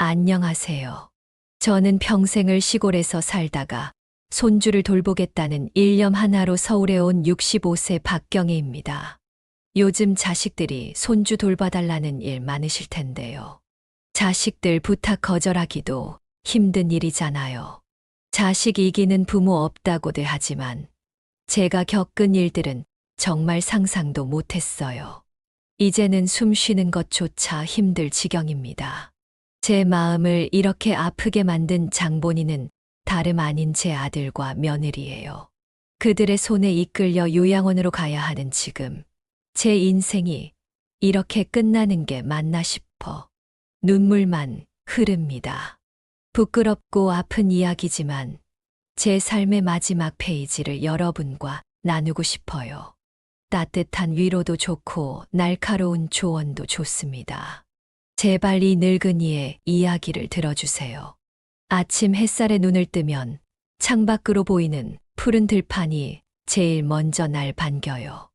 안녕하세요. 저는 평생을 시골에서 살다가 손주를 돌보겠다는 일념 하나로 서울에 온 65세 박경희입니다. 요즘 자식들이 손주 돌봐달라는 일 많으실 텐데요. 자식들 부탁 거절하기도 힘든 일이잖아요. 자식 이기는 부모 없다고들 하지만 제가 겪은 일들은 정말 상상도 못했어요. 이제는 숨 쉬는 것조차 힘들 지경입니다. 제 마음을 이렇게 아프게 만든 장본인은 다름 아닌 제 아들과 며느리예요. 그들의 손에 이끌려 요양원으로 가야 하는 지금, 제 인생이 이렇게 끝나는 게 맞나 싶어 눈물만 흐릅니다. 부끄럽고 아픈 이야기지만 제 삶의 마지막 페이지를 여러분과 나누고 싶어요. 따뜻한 위로도 좋고 날카로운 조언도 좋습니다. 제발 이 늙은이의 이야기를 들어주세요. 아침 햇살에 눈을 뜨면 창밖으로 보이는 푸른 들판이 제일 먼저 날 반겨요.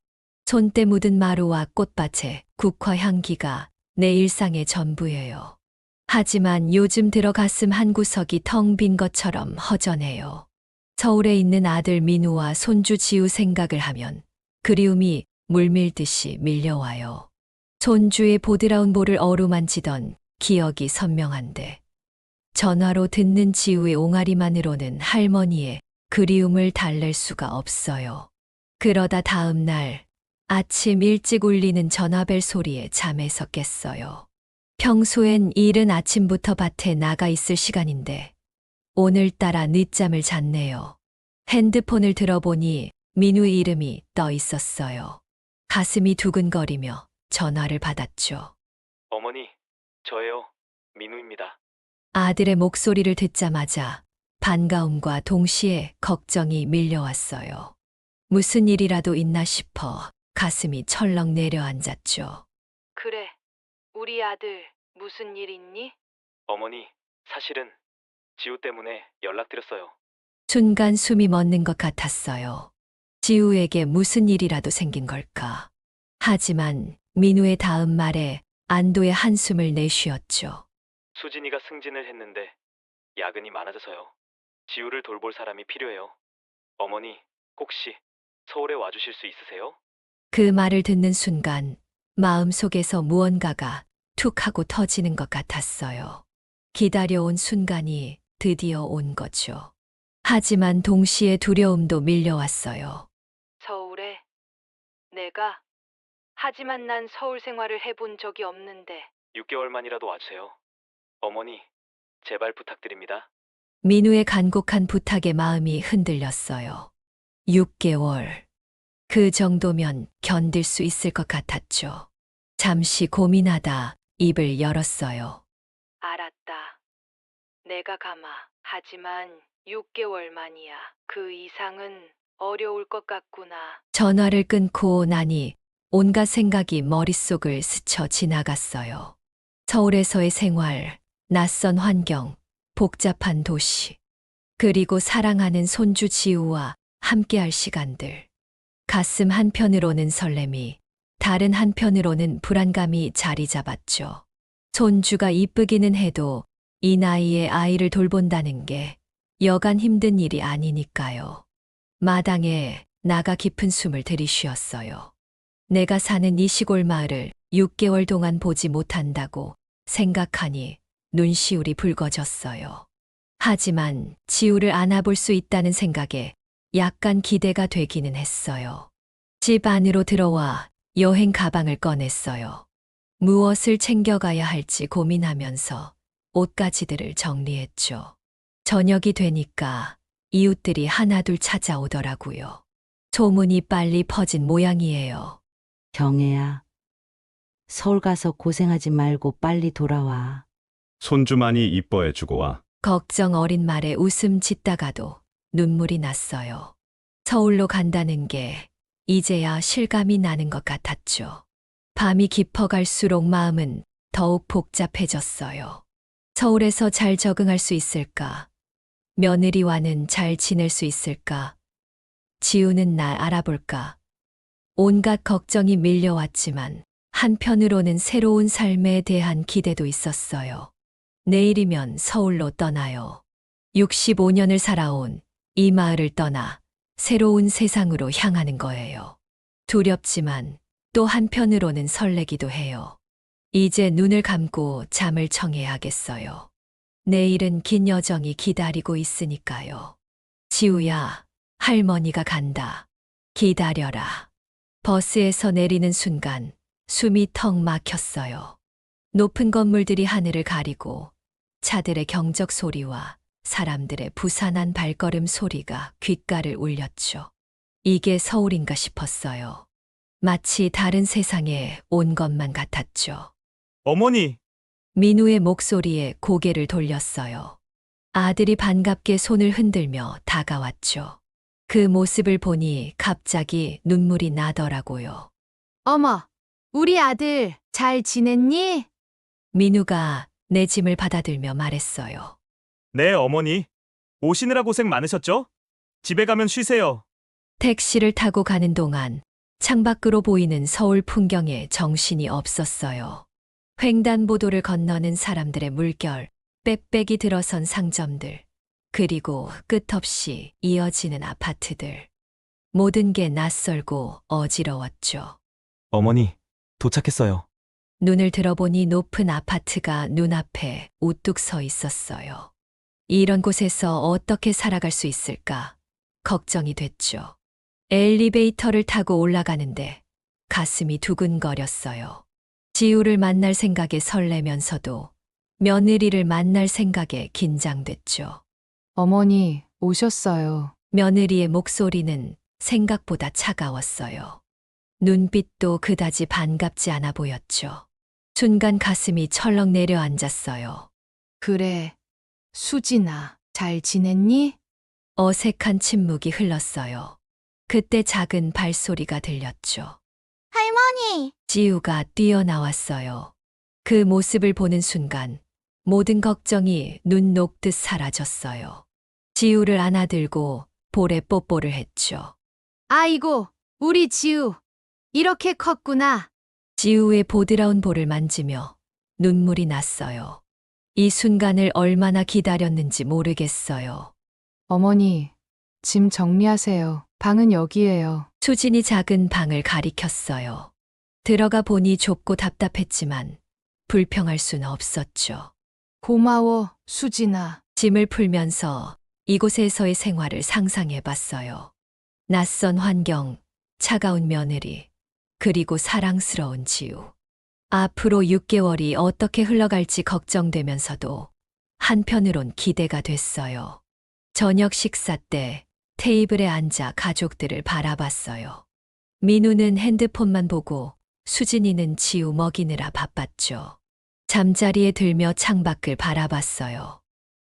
손때 묻은 마루와 꽃밭의 국화 향기가 내 일상의 전부예요. 하지만 요즘 들어 가슴 한 구석이 텅 빈 것처럼 허전해요. 서울에 있는 아들 민우와 손주 지우 생각을 하면 그리움이 물밀듯이 밀려와요. 손주의 보드라운 볼을 어루만지던 기억이 선명한데 전화로 듣는 지우의 옹알이만으로는 할머니의 그리움을 달랠 수가 없어요. 그러다 다음 날 아침 일찍 울리는 전화벨 소리에 잠에서 깼어요. 평소엔 이른 아침부터 밭에 나가 있을 시간인데 오늘따라 늦잠을 잤네요. 핸드폰을 들어보니 민우의 이름이 떠 있었어요. 가슴이 두근거리며 전화를 받았죠. 어머니, 저예요. 민우입니다. 아들의 목소리를 듣자마자 반가움과 동시에 걱정이 밀려왔어요. 무슨 일이라도 있나 싶어 가슴이 철렁 내려앉았죠. 그래, 우리 아들 무슨 일 있니? 어머니, 사실은 지우 때문에 연락드렸어요. 순간 숨이 멎는 것 같았어요. 지우에게 무슨 일이라도 생긴 걸까? 하지만 민우의 다음 말에 안도의 한숨을 내쉬었죠. 수진이가 승진을 했는데 야근이 많아져서요. 지우를 돌볼 사람이 필요해요. 어머니, 혹시 서울에 와주실 수 있으세요? 그 말을 듣는 순간 마음속에서 무언가가 툭 하고 터지는 것 같았어요. 기다려온 순간이 드디어 온 거죠. 하지만 동시에 두려움도 밀려왔어요. 서울에? 내가? 하지만 난 서울 생활을 해본 적이 없는데. 6개월만이라도 와주세요. 어머니, 제발 부탁드립니다. 민우의 간곡한 부탁에 마음이 흔들렸어요. 6개월. 그 정도면 견딜 수 있을 것 같았죠. 잠시 고민하다 입을 열었어요. 알았다. 내가 가마. 하지만 6개월 만이야. 그 이상은 어려울 것 같구나. 전화를 끊고 나니 온갖 생각이 머릿속을 스쳐 지나갔어요. 서울에서의 생활, 낯선 환경, 복잡한 도시, 그리고 사랑하는 손주 지우와 함께할 시간들. 가슴 한편으로는 설렘이, 다른 한편으로는 불안감이 자리 잡았죠. 손주가 이쁘기는 해도 이 나이에 아이를 돌본다는 게 여간 힘든 일이 아니니까요. 마당에 나가 깊은 숨을 들이쉬었어요. 내가 사는 이 시골 마을을 6개월 동안 보지 못한다고 생각하니 눈시울이 붉어졌어요. 하지만 지우를 안아볼 수 있다는 생각에 약간 기대가 되기는 했어요. 집 안으로 들어와 여행 가방을 꺼냈어요. 무엇을 챙겨가야 할지 고민하면서 옷가지들을 정리했죠. 저녁이 되니까 이웃들이 하나둘 찾아오더라고요. 소문이 빨리 퍼진 모양이에요. 경애야, 서울 가서 고생하지 말고 빨리 돌아와. 손주 많이 이뻐해주고 와. 걱정 어린 말에 웃음 짓다가도 눈물이 났어요. 서울로 간다는 게 이제야 실감이 나는 것 같았죠. 밤이 깊어갈수록 마음은 더욱 복잡해졌어요. 서울에서 잘 적응할 수 있을까? 며느리와는 잘 지낼 수 있을까? 지우는 날 알아볼까? 온갖 걱정이 밀려왔지만 한편으로는 새로운 삶에 대한 기대도 있었어요. 내일이면 서울로 떠나요. 65년을 살아온 이 마을을 떠나 새로운 세상으로 향하는 거예요. 두렵지만 또 한편으로는 설레기도 해요. 이제 눈을 감고 잠을 청해야겠어요. 내일은 긴 여정이 기다리고 있으니까요. 지우야, 할머니가 간다. 기다려라. 버스에서 내리는 순간 숨이 턱 막혔어요. 높은 건물들이 하늘을 가리고 차들의 경적 소리와 사람들의 부산한 발걸음 소리가 귓가를 울렸죠. 이게 서울인가 싶었어요. 마치 다른 세상에 온 것만 같았죠. 어머니! 민우의 목소리에 고개를 돌렸어요. 아들이 반갑게 손을 흔들며 다가왔죠. 그 모습을 보니 갑자기 눈물이 나더라고요. 어머, 우리 아들 잘 지냈니? 민우가 내 짐을 받아들며 말했어요. 네, 어머니. 오시느라 고생 많으셨죠? 집에 가면 쉬세요. 택시를 타고 가는 동안 창밖으로 보이는 서울 풍경에 정신이 없었어요. 횡단보도를 건너는 사람들의 물결, 빽빽이 들어선 상점들, 그리고 끝없이 이어지는 아파트들. 모든 게 낯설고 어지러웠죠. 어머니, 도착했어요. 눈을 들어보니 높은 아파트가 눈앞에 우뚝 서 있었어요. 이런 곳에서 어떻게 살아갈 수 있을까? 걱정이 됐죠. 엘리베이터를 타고 올라가는데 가슴이 두근거렸어요. 지우를 만날 생각에 설레면서도 며느리를 만날 생각에 긴장됐죠. 어머니, 오셨어요. 며느리의 목소리는 생각보다 차가웠어요. 눈빛도 그다지 반갑지 않아 보였죠. 순간 가슴이 철렁 내려앉았어요. 그래, 수진아, 잘 지냈니? 어색한 침묵이 흘렀어요. 그때 작은 발소리가 들렸죠. 할머니! 지우가 뛰어나왔어요. 그 모습을 보는 순간 모든 걱정이 눈 녹듯 사라졌어요. 지우를 안아들고 볼에 뽀뽀를 했죠. 아이고, 우리 지우. 이렇게 컸구나. 지우의 보드라운 볼을 만지며 눈물이 났어요. 이 순간을 얼마나 기다렸는지 모르겠어요. 어머니, 짐 정리하세요. 방은 여기예요. 수진이 작은 방을 가리켰어요. 들어가 보니 좁고 답답했지만 불평할 수는 없었죠. 고마워, 수진아. 짐을 풀면서 이곳에서의 생활을 상상해 봤어요. 낯선 환경, 차가운 며느리, 그리고 사랑스러운 지우. 앞으로 6개월이 어떻게 흘러갈지 걱정되면서도 한편으론 기대가 됐어요. 저녁 식사 때 테이블에 앉아 가족들을 바라봤어요. 민우는 핸드폰만 보고 수진이는 지우 먹이느라 바빴죠. 잠자리에 들며 창밖을 바라봤어요.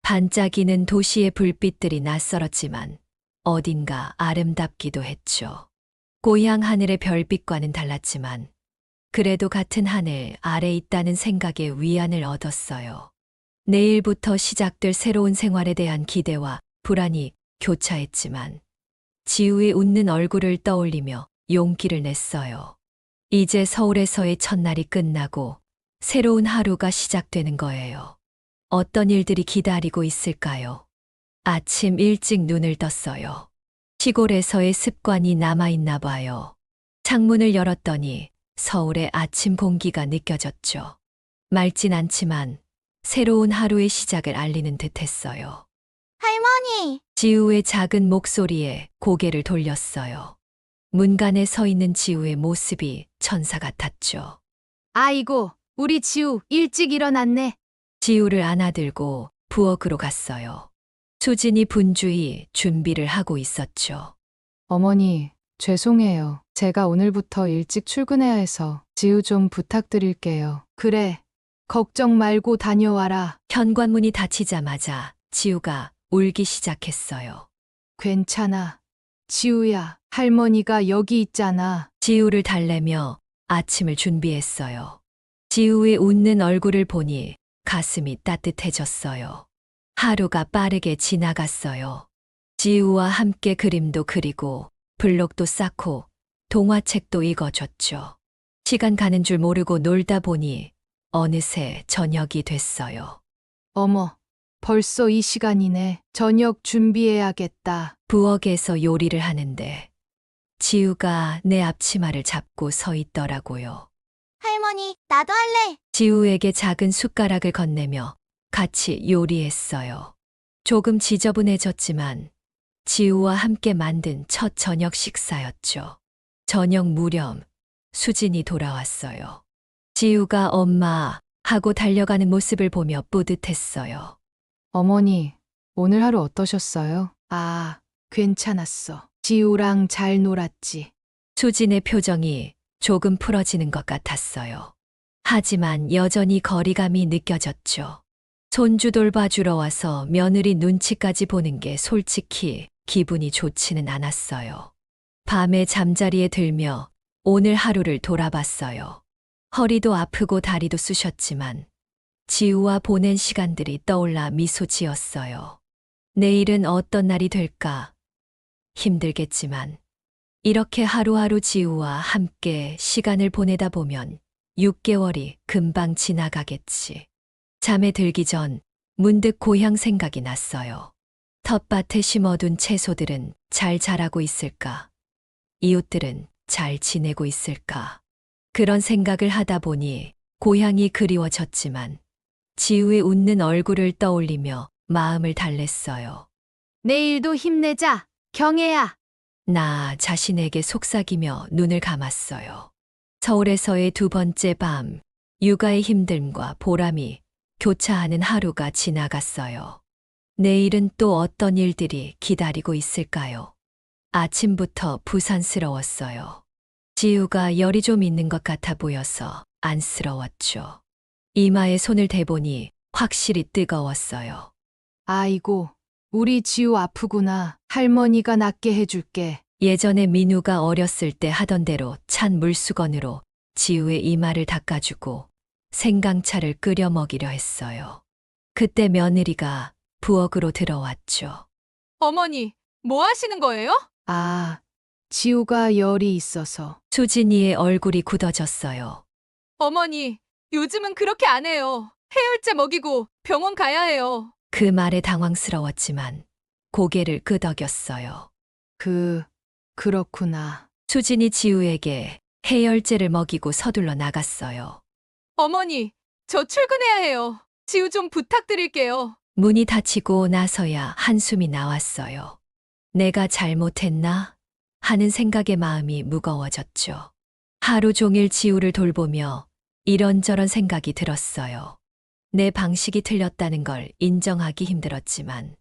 반짝이는 도시의 불빛들이 낯설었지만 어딘가 아름답기도 했죠. 고향 하늘의 별빛과는 달랐지만 그래도 같은 하늘 아래 있다는 생각에 위안을 얻었어요. 내일부터 시작될 새로운 생활에 대한 기대와 불안이 교차했지만 지우의 웃는 얼굴을 떠올리며 용기를 냈어요. 이제 서울에서의 첫날이 끝나고 새로운 하루가 시작되는 거예요. 어떤 일들이 기다리고 있을까요? 아침 일찍 눈을 떴어요. 시골에서의 습관이 남아있나 봐요. 창문을 열었더니 서울의 아침 공기가 느껴졌죠. 맑진 않지만 새로운 하루의 시작을 알리는 듯 했어요. 할머니! 지우의 작은 목소리에 고개를 돌렸어요. 문간에 서 있는 지우의 모습이 천사 같았죠. 아이고, 우리 지우 일찍 일어났네. 지우를 안아들고 부엌으로 갔어요. 수진이 분주히 준비를 하고 있었죠. 어머니, 죄송해요. 제가 오늘부터 일찍 출근해야 해서 지우 좀 부탁드릴게요. 그래, 걱정 말고 다녀와라. 현관문이 닫히자마자 지우가 울기 시작했어요. 괜찮아. 지우야, 할머니가 여기 있잖아. 지우를 달래며 아침을 준비했어요. 지우의 웃는 얼굴을 보니 가슴이 따뜻해졌어요. 하루가 빠르게 지나갔어요. 지우와 함께 그림도 그리고 블록도 쌓고 동화책도 읽어줬죠. 시간 가는 줄 모르고 놀다 보니 어느새 저녁이 됐어요. 어머, 벌써 이 시간이네. 저녁 준비해야겠다. 부엌에서 요리를 하는데 지우가 내 앞치마를 잡고 서 있더라고요. 할머니, 나도 할래. 지우에게 작은 숟가락을 건네며 같이 요리했어요. 조금 지저분해졌지만 지우와 함께 만든 첫 저녁 식사였죠. 저녁 무렵 수진이 돌아왔어요. 지우가 엄마 하고 달려가는 모습을 보며 뿌듯했어요. 어머니, 오늘 하루 어떠셨어요? 아, 괜찮았어. 지우랑 잘 놀았지. 수진의 표정이 조금 풀어지는 것 같았어요. 하지만 여전히 거리감이 느껴졌죠. 손주 돌봐주러 와서 며느리 눈치까지 보는 게 솔직히 기분이 좋지는 않았어요. 밤에 잠자리에 들며 오늘 하루를 돌아봤어요. 허리도 아프고 다리도 쑤셨지만 지우와 보낸 시간들이 떠올라 미소 지었어요. 내일은 어떤 날이 될까? 힘들겠지만 이렇게 하루하루 지우와 함께 시간을 보내다 보면 6개월이 금방 지나가겠지. 잠에 들기 전 문득 고향 생각이 났어요. 텃밭에 심어둔 채소들은 잘 자라고 있을까? 이웃들은 잘 지내고 있을까? 그런 생각을 하다 보니 고향이 그리워졌지만 지우의 웃는 얼굴을 떠올리며 마음을 달랬어요. 내일도 힘내자, 경혜야. 나 자신에게 속삭이며 눈을 감았어요. 서울에서의 두 번째 밤, 육아의 힘듦과 보람이 교차하는 하루가 지나갔어요. 내일은 또 어떤 일들이 기다리고 있을까요? 아침부터 부산스러웠어요. 지우가 열이 좀 있는 것 같아 보여서 안쓰러웠죠. 이마에 손을 대보니 확실히 뜨거웠어요. 아이고, 우리 지우 아프구나. 할머니가 낫게 해줄게. 예전에 민우가 어렸을 때 하던 대로 찬 물수건으로 지우의 이마를 닦아주고 생강차를 끓여 먹이려 했어요. 그때 며느리가 부엌으로 들어왔죠. 어머니, 뭐 하시는 거예요? 아, 지우가 열이 있어서. 수진이의 얼굴이 굳어졌어요. 어머니, 요즘은 그렇게 안 해요. 해열제 먹이고 병원 가야 해요. 그 말에 당황스러웠지만 고개를 끄덕였어요. 그렇구나. 수진이 지우에게 해열제를 먹이고 서둘러 나갔어요. 어머니, 저 출근해야 해요. 지우 좀 부탁드릴게요. 문이 닫히고 나서야 한숨이 나왔어요. 내가 잘못했나? 하는 생각에 마음이 무거워졌죠. 하루 종일 지우를 돌보며 이런저런 생각이 들었어요. 내 방식이 틀렸다는 걸 인정하기 힘들었지만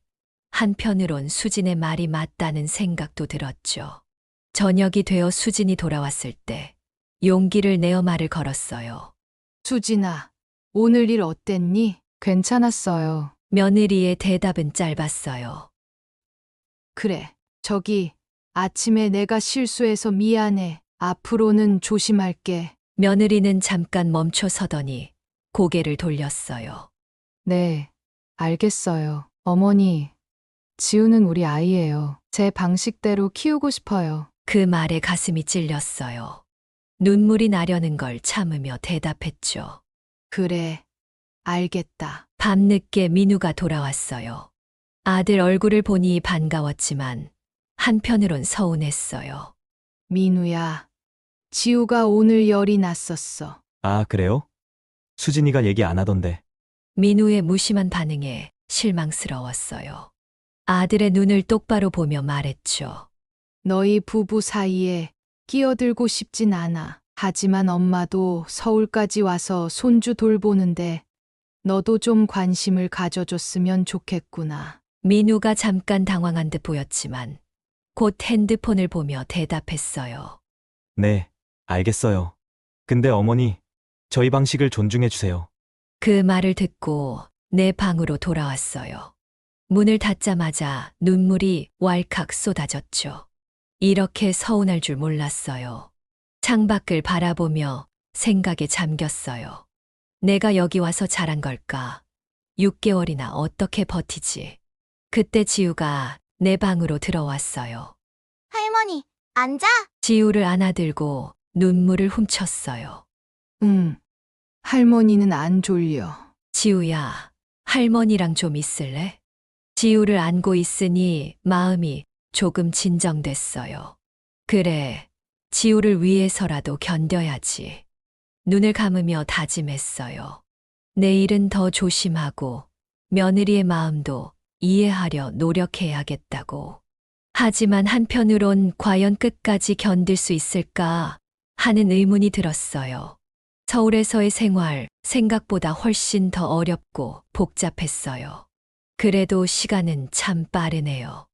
한편으론 수진의 말이 맞다는 생각도 들었죠. 저녁이 되어 수진이 돌아왔을 때 용기를 내어 말을 걸었어요. 수진아, 오늘 일 어땠니? 괜찮았어요. 며느리의 대답은 짧았어요. 그래, 저기, 아침에 내가 실수해서 미안해. 앞으로는 조심할게. 며느리는 잠깐 멈춰 서더니 고개를 돌렸어요. 네, 알겠어요. 어머니, 지우는 우리 아이예요. 제 방식대로 키우고 싶어요. 그 말에 가슴이 찔렸어요. 눈물이 나려는 걸 참으며 대답했죠. 그래, 알겠다. 밤늦게 민우가 돌아왔어요. 아들 얼굴을 보니 반가웠지만 한편으론 서운했어요. 민우야, 지우가 오늘 열이 났었어. 아, 그래요? 수진이가 얘기 안 하던데. 민우의 무심한 반응에 실망스러웠어요. 아들의 눈을 똑바로 보며 말했죠. 너희 부부 사이에 끼어들고 싶진 않아. 하지만 엄마도 서울까지 와서 손주 돌보는데 너도 좀 관심을 가져줬으면 좋겠구나. 민우가 잠깐 당황한 듯 보였지만 곧 핸드폰을 보며 대답했어요. 네, 알겠어요. 근데 어머니, 저희 방식을 존중해 주세요. 그 말을 듣고 내 방으로 돌아왔어요. 문을 닫자마자 눈물이 왈칵 쏟아졌죠. 이렇게 서운할 줄 몰랐어요. 창밖을 바라보며 생각에 잠겼어요. 내가 여기 와서 잘한 걸까? 6개월이나 어떻게 버티지? 그때 지우가 내 방으로 들어왔어요. 할머니, 앉아. 지우를 안아들고 눈물을 훔쳤어요. 할머니는 안 졸려. 지우야, 할머니랑 좀 있을래? 지우를 안고 있으니 마음이 조금 진정됐어요. 그래, 지우를 위해서라도 견뎌야지. 눈을 감으며 다짐했어요. 내일은 더 조심하고 며느리의 마음도 이해하려 노력해야겠다고. 하지만 한편으론 과연 끝까지 견딜 수 있을까 하는 의문이 들었어요. 서울에서의 생활, 생각보다 훨씬 더 어렵고 복잡했어요. 그래도 시간은 참 빠르네요.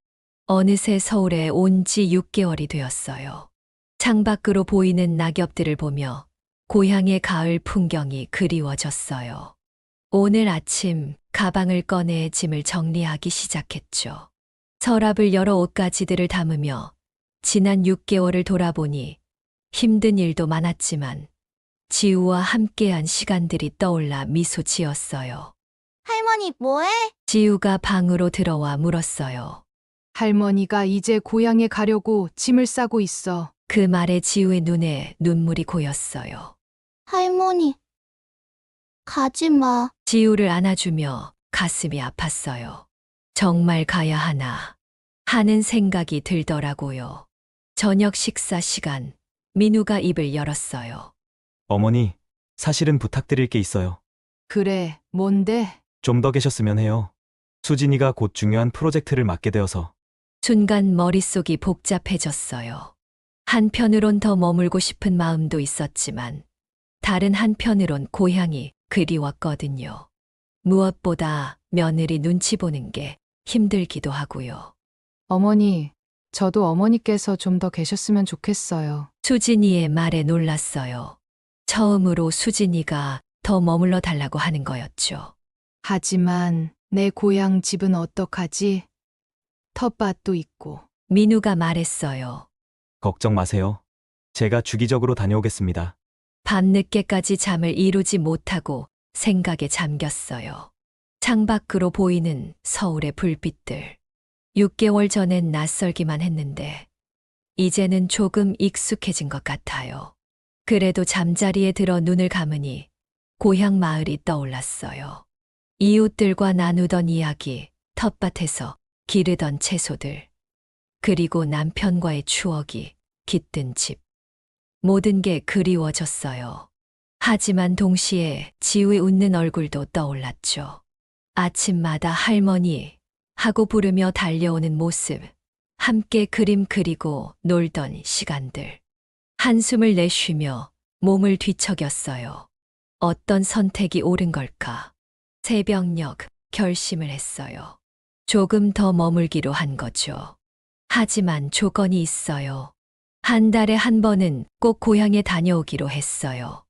어느새 서울에 온 지 6개월이 되었어요. 창밖으로 보이는 낙엽들을 보며 고향의 가을 풍경이 그리워졌어요. 오늘 아침 가방을 꺼내 짐을 정리하기 시작했죠. 서랍을 열어 옷가지들을 담으며 지난 6개월을 돌아보니 힘든 일도 많았지만 지우와 함께한 시간들이 떠올라 미소 지었어요. 할머니, 뭐해? 지우가 방으로 들어와 물었어요. 할머니가 이제 고향에 가려고 짐을 싸고 있어. 그 말에 지우의 눈에 눈물이 고였어요. 할머니, 가지 마. 지우를 안아주며 가슴이 아팠어요. 정말 가야 하나 하는 생각이 들더라고요. 저녁 식사 시간, 민우가 입을 열었어요. 어머니, 사실은 부탁드릴 게 있어요. 그래, 뭔데? 좀 더 계셨으면 해요. 수진이가 곧 중요한 프로젝트를 맡게 되어서. 순간 머릿속이 복잡해졌어요. 한편으론 더 머물고 싶은 마음도 있었지만 다른 한편으론 고향이 그리웠거든요. 무엇보다 며느리 눈치 보는 게 힘들기도 하고요. 어머니, 저도 어머니께서 좀 더 계셨으면 좋겠어요. 수진이의 말에 놀랐어요. 처음으로 수진이가 더 머물러 달라고 하는 거였죠. 하지만 내 고향 집은 어떡하지? 텃밭도 있고. 민우가 말했어요. 걱정 마세요. 제가 주기적으로 다녀오겠습니다. 밤늦게까지 잠을 이루지 못하고 생각에 잠겼어요. 창밖으로 보이는 서울의 불빛들. 6개월 전엔 낯설기만 했는데 이제는 조금 익숙해진 것 같아요. 그래도 잠자리에 들어 눈을 감으니 고향 마을이 떠올랐어요. 이웃들과 나누던 이야기, 텃밭에서 기르던 채소들, 그리고 남편과의 추억이 깃든 집. 모든 게 그리워졌어요. 하지만 동시에 지우의 웃는 얼굴도 떠올랐죠. 아침마다 할머니 하고 부르며 달려오는 모습, 함께 그림 그리고 놀던 시간들. 한숨을 내쉬며 몸을 뒤척였어요. 어떤 선택이 옳은 걸까? 새벽녘 결심을 했어요. 조금 더 머물기로 한 거죠. 하지만 조건이 있어요. 한 달에 한 번은 꼭 고향에 다녀오기로 했어요.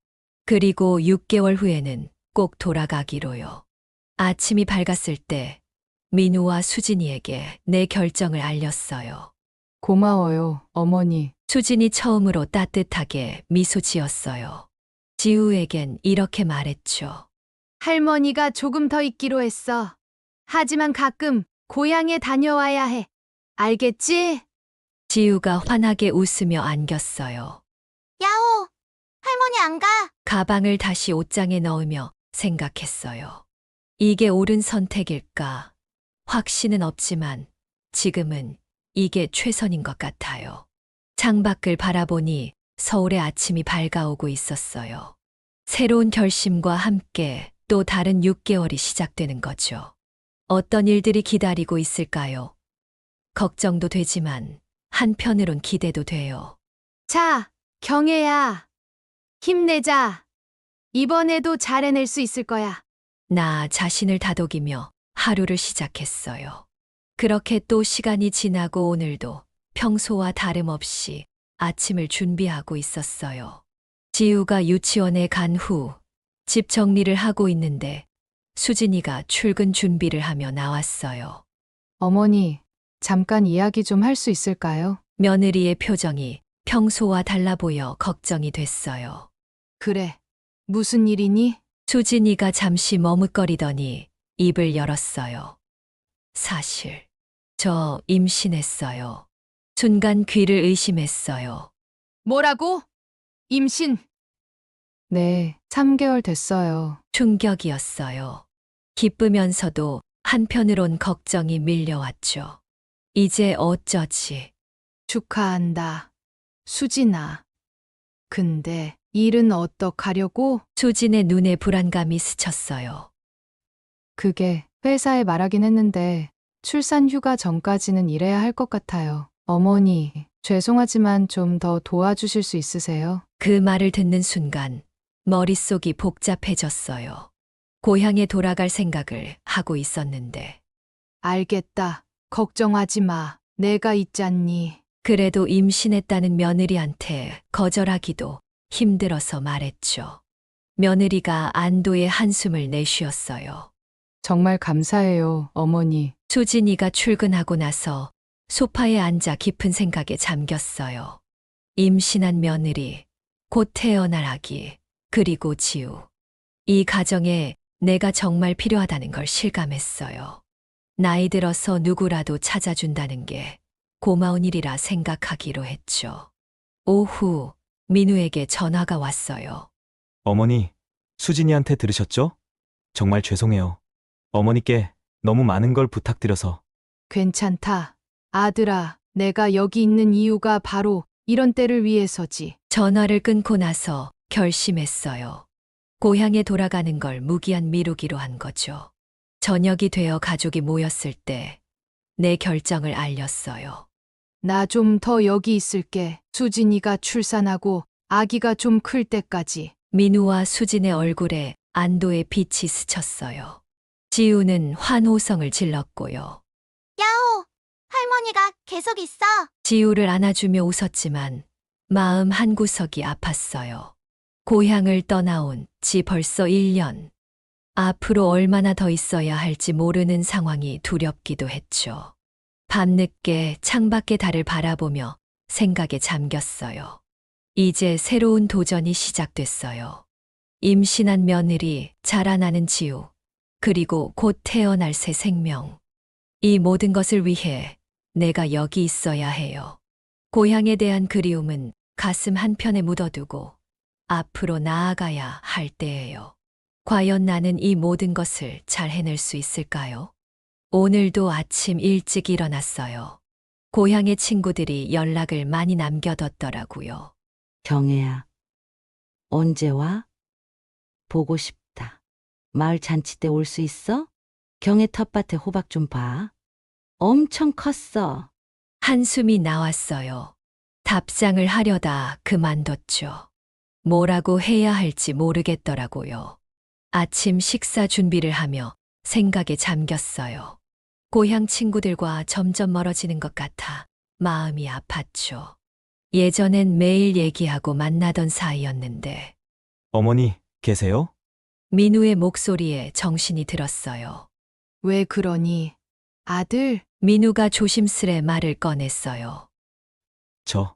그리고 6개월 후에는 꼭 돌아가기로요. 아침이 밝았을 때 민우와 수진이에게 내 결정을 알렸어요. 고마워요, 어머니. 수진이 처음으로 따뜻하게 미소 지었어요. 지우에겐 이렇게 말했죠. 할머니가 조금 더 있기로 했어. 하지만 가끔 고향에 다녀와야 해. 알겠지? 지우가 환하게 웃으며 안겼어요. 야호! 할머니 안 가. 가방을 다시 옷장에 넣으며 생각했어요. 이게 옳은 선택일까? 확신은 없지만 지금은 이게 최선인 것 같아요. 창밖을 바라보니 서울의 아침이 밝아오고 있었어요. 새로운 결심과 함께 또 다른 6개월이 시작되는 거죠. 어떤 일들이 기다리고 있을까요? 걱정도 되지만 한편으론 기대도 돼요. 자, 경혜야. 힘내자. 이번에도 잘 해낼 수 있을 거야. 나 자신을 다독이며 하루를 시작했어요. 그렇게 또 시간이 지나고 오늘도 평소와 다름없이 아침을 준비하고 있었어요. 지우가 유치원에 간 후 집 정리를 하고 있는데 수진이가 출근 준비를 하며 나왔어요. 어머니, 잠깐 이야기 좀 할 수 있을까요? 며느리의 표정이 평소와 달라 보여 걱정이 됐어요. 그래. 무슨 일이니? 수진이가 잠시 머뭇거리더니 입을 열었어요. 사실, 저 임신했어요. 순간 귀를 의심했어요. 뭐라고? 임신. 네, 3개월 됐어요. 충격이었어요. 기쁘면서도 한편으론 걱정이 밀려왔죠. 이제 어쩌지? 축하한다. 수진아. 근데 일은 어떡하려고? 수진의 눈에 불안감이 스쳤어요. 그게 회사에 말하긴 했는데 출산 휴가 전까지는 일해야 할 것 같아요. 어머니, 죄송하지만 좀 더 도와주실 수 있으세요? 그 말을 듣는 순간 머릿속이 복잡해졌어요. 고향에 돌아갈 생각을 하고 있었는데 알겠다. 걱정하지 마. 내가 있잖니. 그래도 임신했다는 며느리한테 거절하기도 힘들어서 말했죠. 며느리가 안도의 한숨을 내쉬었어요. 정말 감사해요, 어머니. 수진이가 출근하고 나서 소파에 앉아 깊은 생각에 잠겼어요. 임신한 며느리, 곧 태어날 아기, 그리고 지우. 이 가정에 내가 정말 필요하다는 걸 실감했어요. 나이 들어서 누구라도 찾아준다는 게 고마운 일이라 생각하기로 했죠. 오후, 민우에게 전화가 왔어요. 어머니, 수진이한테 들으셨죠? 정말 죄송해요. 어머니께 너무 많은 걸 부탁드려서. 괜찮다. 아들아, 내가 여기 있는 이유가 바로 이런 때를 위해서지. 전화를 끊고 나서 결심했어요. 고향에 돌아가는 걸 무기한 미루기로 한 거죠. 저녁이 되어 가족이 모였을 때 내 결정을 알렸어요. 나 좀 더 여기 있을게. 수진이가 출산하고 아기가 좀 클 때까지. 민우와 수진의 얼굴에 안도의 빛이 스쳤어요. 지우는 환호성을 질렀고요. 야호! 할머니가 계속 있어. 지우를 안아주며 웃었지만 마음 한구석이 아팠어요. 고향을 떠나온 지 벌써 1년. 앞으로 얼마나 더 있어야 할지 모르는 상황이 두렵기도 했죠. 밤늦게 창밖의 달을 바라보며 생각에 잠겼어요. 이제 새로운 도전이 시작됐어요. 임신한 며느리, 자라나는 지우, 그리고 곧 태어날 새 생명. 이 모든 것을 위해 내가 여기 있어야 해요. 고향에 대한 그리움은 가슴 한편에 묻어두고 앞으로 나아가야 할 때예요. 과연 나는 이 모든 것을 잘 해낼 수 있을까요? 오늘도 아침 일찍 일어났어요. 고향의 친구들이 연락을 많이 남겨뒀더라고요. 경애야. 언제 와? 보고 싶다. 마을 잔치 때 올 수 있어? 경애 텃밭에 호박 좀 봐. 엄청 컸어. 한숨이 나왔어요. 답장을 하려다 그만뒀죠. 뭐라고 해야 할지 모르겠더라고요. 아침 식사 준비를 하며 생각에 잠겼어요. 고향 친구들과 점점 멀어지는 것 같아 마음이 아팠죠. 예전엔 매일 얘기하고 만나던 사이였는데 어머니, 계세요? 민우의 목소리에 정신이 들었어요. 왜 그러니? 아들, 민우가 조심스레 말을 꺼냈어요. 저,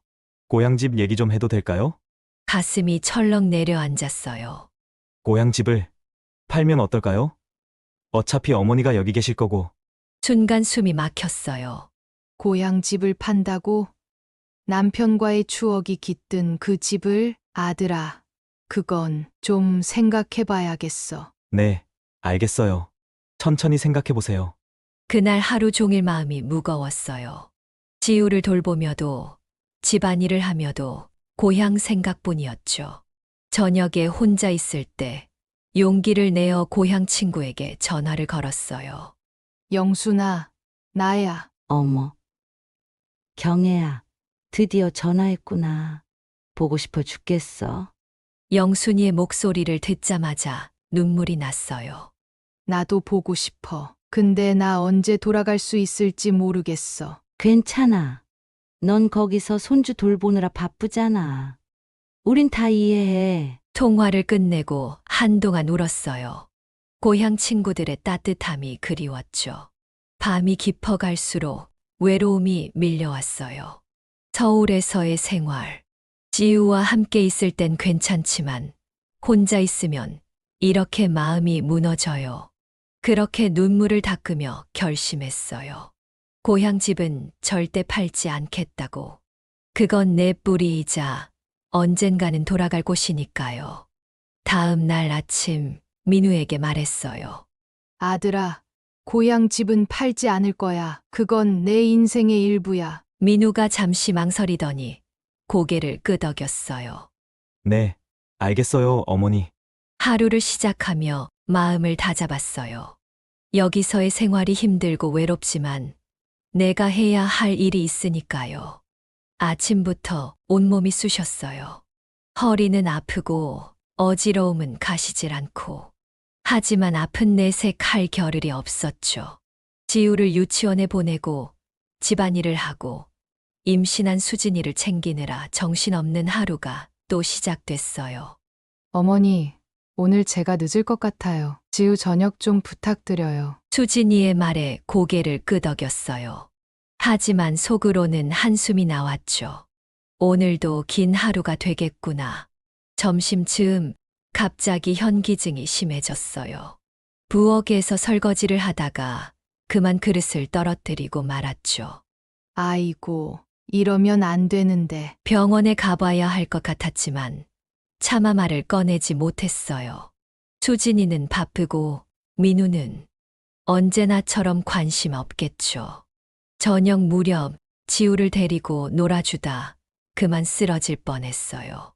고향집 얘기 좀 해도 될까요? 가슴이 철렁 내려앉았어요. 고향집을 팔면 어떨까요? 어차피 어머니가 여기 계실 거고. 순간 숨이 막혔어요. 고향 집을 판다고? 남편과의 추억이 깃든 그 집을? 아들아, 그건 좀 생각해 봐야겠어. 네, 알겠어요. 천천히 생각해 보세요. 그날 하루 종일 마음이 무거웠어요. 지우를 돌보며도 집안일을 하며도 고향 생각뿐이었죠. 저녁에 혼자 있을 때 용기를 내어 고향 친구에게 전화를 걸었어요. 영순아, 나야. 어머. 경애야. 드디어 전화했구나. 보고 싶어 죽겠어. 영순이의 목소리를 듣자마자 눈물이 났어요. 나도 보고 싶어. 근데 나 언제 돌아갈 수 있을지 모르겠어. 괜찮아. 넌 거기서 손주 돌보느라 바쁘잖아. 우린 다 이해해. 통화를 끝내고 한동안 울었어요. 고향 친구들의 따뜻함이 그리웠죠. 밤이 깊어갈수록 외로움이 밀려왔어요. 서울에서의 생활. 지우와 함께 있을 땐 괜찮지만 혼자 있으면 이렇게 마음이 무너져요. 그렇게 눈물을 닦으며 결심했어요. 고향 집은 절대 팔지 않겠다고. 그건 내 뿌리이자 언젠가는 돌아갈 곳이니까요. 다음 날 아침 민우에게 말했어요. 아들아, 고향 집은 팔지 않을 거야. 그건 내 인생의 일부야. 민우가 잠시 망설이더니 고개를 끄덕였어요. 네, 알겠어요, 어머니. 하루를 시작하며 마음을 다잡았어요. 여기서의 생활이 힘들고 외롭지만 내가 해야 할 일이 있으니까요. 아침부터 온몸이 쑤셨어요. 허리는 아프고 어지러움은 가시질 않고. 하지만 아픈 내색 할 겨를이 없었죠. 지우를 유치원에 보내고 집안일을 하고 임신한 수진이를 챙기느라 정신없는 하루가 또 시작됐어요. 어머니, 오늘 제가 늦을 것 같아요. 지우 저녁 좀 부탁드려요. 수진이의 말에 고개를 끄덕였어요. 하지만 속으로는 한숨이 나왔죠. 오늘도 긴 하루가 되겠구나. 점심쯤 갑자기 현기증이 심해졌어요. 부엌에서 설거지를 하다가 그만 그릇을 떨어뜨리고 말았죠. 아이고, 이러면 안 되는데. 병원에 가봐야 할 것 같았지만 차마 말을 꺼내지 못했어요. 수진이는 바쁘고 민우는 언제나처럼 관심 없겠죠. 저녁 무렵 지우를 데리고 놀아주다 그만 쓰러질 뻔했어요.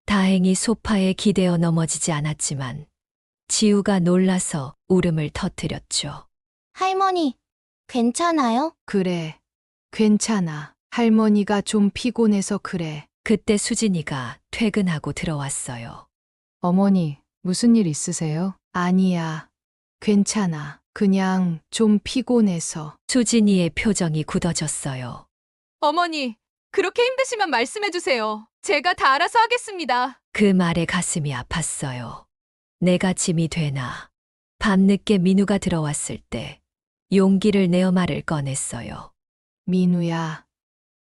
다행히 소파에 기대어 넘어지지 않았지만 지우가 놀라서 울음을 터뜨렸죠. 할머니, 괜찮아요? 그래, 괜찮아. 할머니가 좀 피곤해서 그래. 그때 수진이가 퇴근하고 들어왔어요. 어머니, 무슨 일 있으세요? 아니야, 괜찮아. 그냥 좀 피곤해서. 수진이의 표정이 굳어졌어요. 어머니, 그렇게 힘드시면 말씀해 주세요. 제가 다 알아서 하겠습니다. 그 말에 가슴이 아팠어요. 내가 짐이 되나. 밤늦게 민우가 들어왔을 때 용기를 내어 말을 꺼냈어요. 민우야,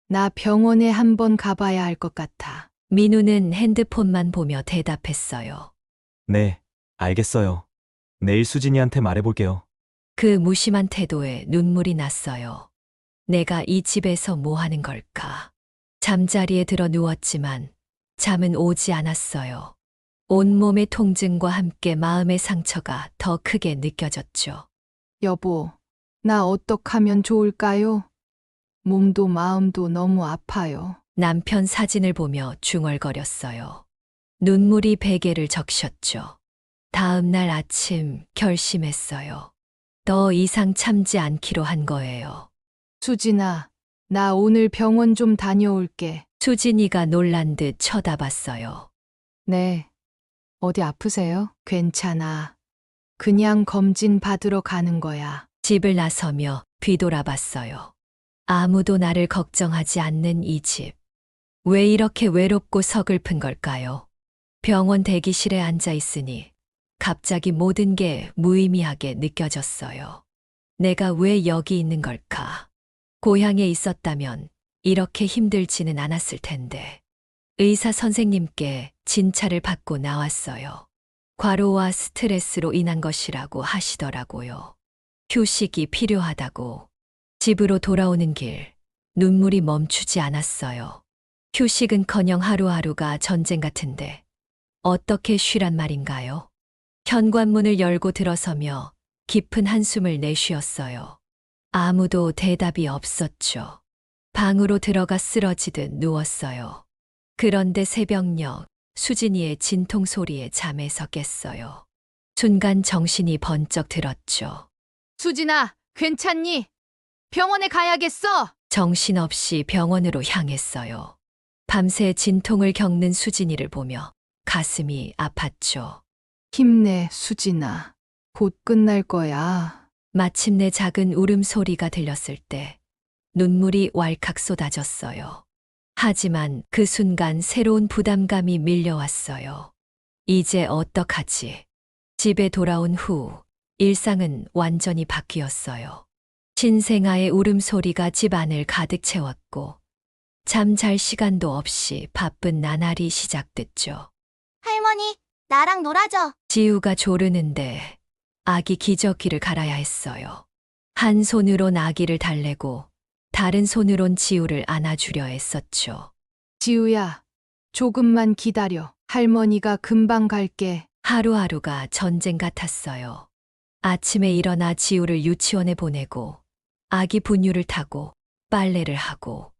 나 병원에 한번 가봐야 할 것 같아. 민우는 핸드폰만 보며 대답했어요. 네, 알겠어요. 내일 수진이한테 말해볼게요. 그 무심한 태도에 눈물이 났어요. 내가 이 집에서 뭐 하는 걸까? 잠자리에 들어 누웠지만 잠은 오지 않았어요. 온몸의 통증과 함께 마음의 상처가 더 크게 느껴졌죠. 여보, 나 어떡하면 좋을까요? 몸도 마음도 너무 아파요. 남편 사진을 보며 중얼거렸어요. 눈물이 베개를 적셨죠. 다음 날 아침 결심했어요. 더 이상 참지 않기로 한 거예요. 수진아, 나 오늘 병원 좀 다녀올게. 수진이가 놀란 듯 쳐다봤어요. 네. 어디 아프세요? 괜찮아. 그냥 검진 받으러 가는 거야. 집을 나서며 뒤돌아봤어요. 아무도 나를 걱정하지 않는 이 집. 왜 이렇게 외롭고 서글픈 걸까요? 병원 대기실에 앉아 있으니 갑자기 모든 게 무의미하게 느껴졌어요. 내가 왜 여기 있는 걸까? 고향에 있었다면 이렇게 힘들지는 않았을 텐데. 의사 선생님께 진찰을 받고 나왔어요. 과로와 스트레스로 인한 것이라고 하시더라고요. 휴식이 필요하다고. 집으로 돌아오는 길, 눈물이 멈추지 않았어요. 휴식은커녕 하루하루가 전쟁 같은데 어떻게 쉬란 말인가요? 현관문을 열고 들어서며 깊은 한숨을 내쉬었어요. 아무도 대답이 없었죠. 방으로 들어가 쓰러지듯 누웠어요. 그런데 새벽녘 수진이의 진통 소리에 잠에서 깼어요. 순간 정신이 번쩍 들었죠. 수진아, 괜찮니? 병원에 가야겠어. 정신없이 병원으로 향했어요. 밤새 진통을 겪는 수진이를 보며 가슴이 아팠죠. 힘내, 수진아. 곧 끝날 거야. 마침내 작은 울음소리가 들렸을 때 눈물이 왈칵 쏟아졌어요. 하지만 그 순간 새로운 부담감이 밀려왔어요. 이제 어떡하지? 집에 돌아온 후 일상은 완전히 바뀌었어요. 신생아의 울음소리가 집안을 가득 채웠고 잠 잘 시간도 없이 바쁜 나날이 시작됐죠. 할머니, 나랑 놀아줘. 지우가 조르는데 아기 기저귀를 갈아야 했어요. 한 손으론 아기를 달래고 다른 손으론 지우를 안아주려 했었죠. 지우야, 조금만 기다려. 할머니가 금방 갈게. 하루하루가 전쟁 같았어요. 아침에 일어나 지우를 유치원에 보내고 아기 분유를 타고 빨래를 하고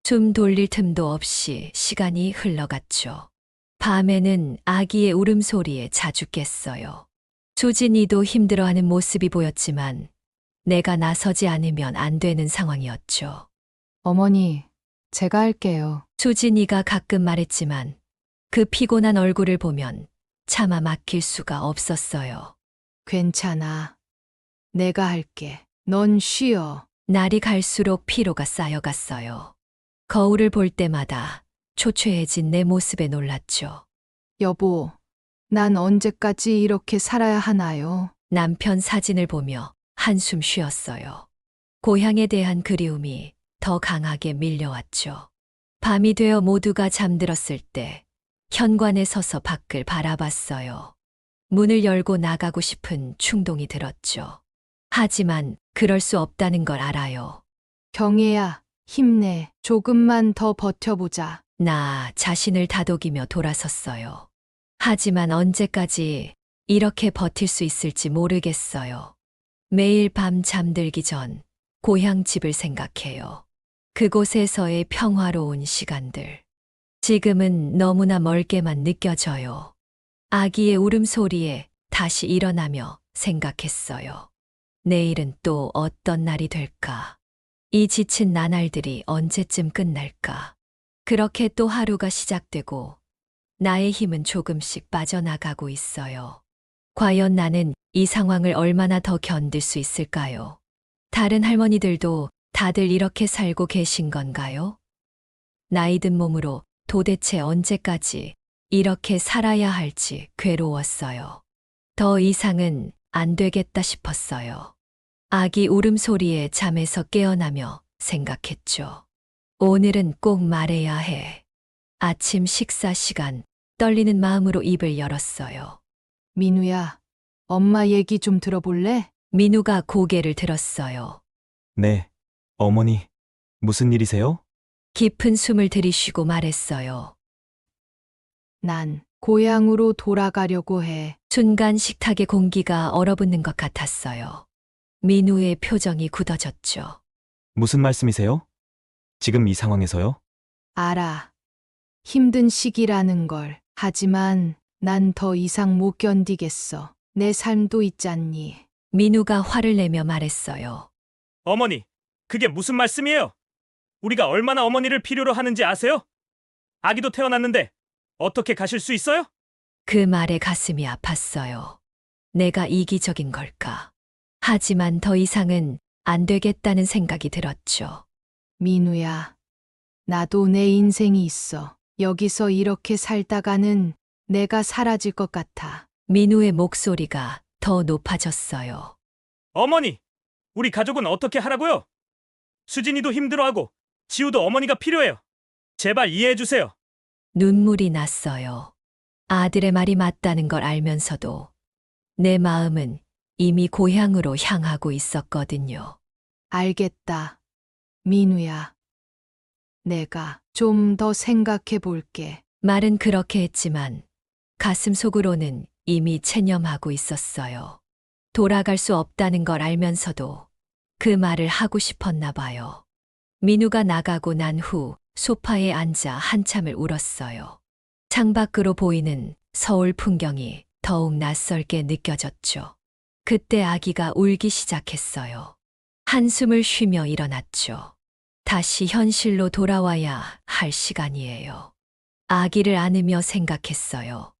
숨 돌릴 틈도 없이 시간이 흘러갔죠. 밤에는 아기의 울음소리에 자주 깼어요. 수진이도 힘들어하는 모습이 보였지만 내가 나서지 않으면 안 되는 상황이었죠. 어머니, 제가 할게요. 수진이가 가끔 말했지만 그 피곤한 얼굴을 보면 차마 맡길 수가 없었어요. 괜찮아. 내가 할게. 넌 쉬어. 날이 갈수록 피로가 쌓여갔어요. 거울을 볼 때마다 초췌해진 내 모습에 놀랐죠. 여보, 난 언제까지 이렇게 살아야 하나요? 남편 사진을 보며 한숨 쉬었어요. 고향에 대한 그리움이 더 강하게 밀려왔죠. 밤이 되어 모두가 잠들었을 때 현관에 서서 밖을 바라봤어요. 문을 열고 나가고 싶은 충동이 들었죠. 하지만 그럴 수 없다는 걸 알아요. 경혜야, 힘내. 조금만 더 버텨보자. 나 자신을 다독이며 돌아섰어요. 하지만 언제까지 이렇게 버틸 수 있을지 모르겠어요. 매일 밤 잠들기 전 고향 집을 생각해요. 그곳에서의 평화로운 시간들. 지금은 너무나 멀게만 느껴져요. 아기의 울음소리에 다시 일어나며 생각했어요. 내일은 또 어떤 날이 될까? 이 지친 나날들이 언제쯤 끝날까? 그렇게 또 하루가 시작되고 나의 힘은 조금씩 빠져나가고 있어요. 과연 나는 이 상황을 얼마나 더 견딜 수 있을까요? 다른 할머니들도 다들 이렇게 살고 계신 건가요? 나이 든 몸으로 도대체 언제까지 이렇게 살아야 할지 괴로웠어요. 더 이상은 안 되겠다 싶었어요. 아기 울음소리에 잠에서 깨어나며 생각했죠. 오늘은 꼭 말해야 해. 아침 식사 시간 떨리는 마음으로 입을 열었어요. 민우야, 엄마 얘기 좀 들어볼래? 민우가 고개를 들었어요. 네, 어머니, 무슨 일이세요? 깊은 숨을 들이쉬고 말했어요. 난 고향으로 돌아가려고 해. 순간 식탁의 공기가 얼어붙는 것 같았어요. 민우의 표정이 굳어졌죠. 무슨 말씀이세요? 지금 이 상황에서요? 알아. 힘든 시기라는 걸. 하지만 난 더 이상 못 견디겠어. 내 삶도 있잖니. 민우가 화를 내며 말했어요. 어머니, 그게 무슨 말씀이에요? 우리가 얼마나 어머니를 필요로 하는지 아세요? 아기도 태어났는데 어떻게 가실 수 있어요? 그 말에 가슴이 아팠어요. 내가 이기적인 걸까? 하지만 더 이상은 안 되겠다는 생각이 들었죠. 민우야, 나도 내 인생이 있어. 여기서 이렇게 살다가는 내가 사라질 것 같아. 민우의 목소리가 더 높아졌어요. 어머니, 우리 가족은 어떻게 하라고요? 수진이도 힘들어하고 지우도 어머니가 필요해요. 제발 이해해 주세요. 눈물이 났어요. 아들의 말이 맞다는 걸 알면서도 내 마음은 이미 고향으로 향하고 있었거든요. 알겠다. 민우야. 내가 좀 더 생각해 볼게. 말은 그렇게 했지만 가슴 속으로는 이미 체념하고 있었어요. 돌아갈 수 없다는 걸 알면서도 그 말을 하고 싶었나 봐요. 민우가 나가고 난 후 소파에 앉아 한참을 울었어요. 창밖으로 보이는 서울 풍경이 더욱 낯설게 느껴졌죠. 그때 아기가 울기 시작했어요. 한숨을 쉬며 일어났죠. 다시 현실로 돌아와야 할 시간이에요. 아기를 안으며 생각했어요.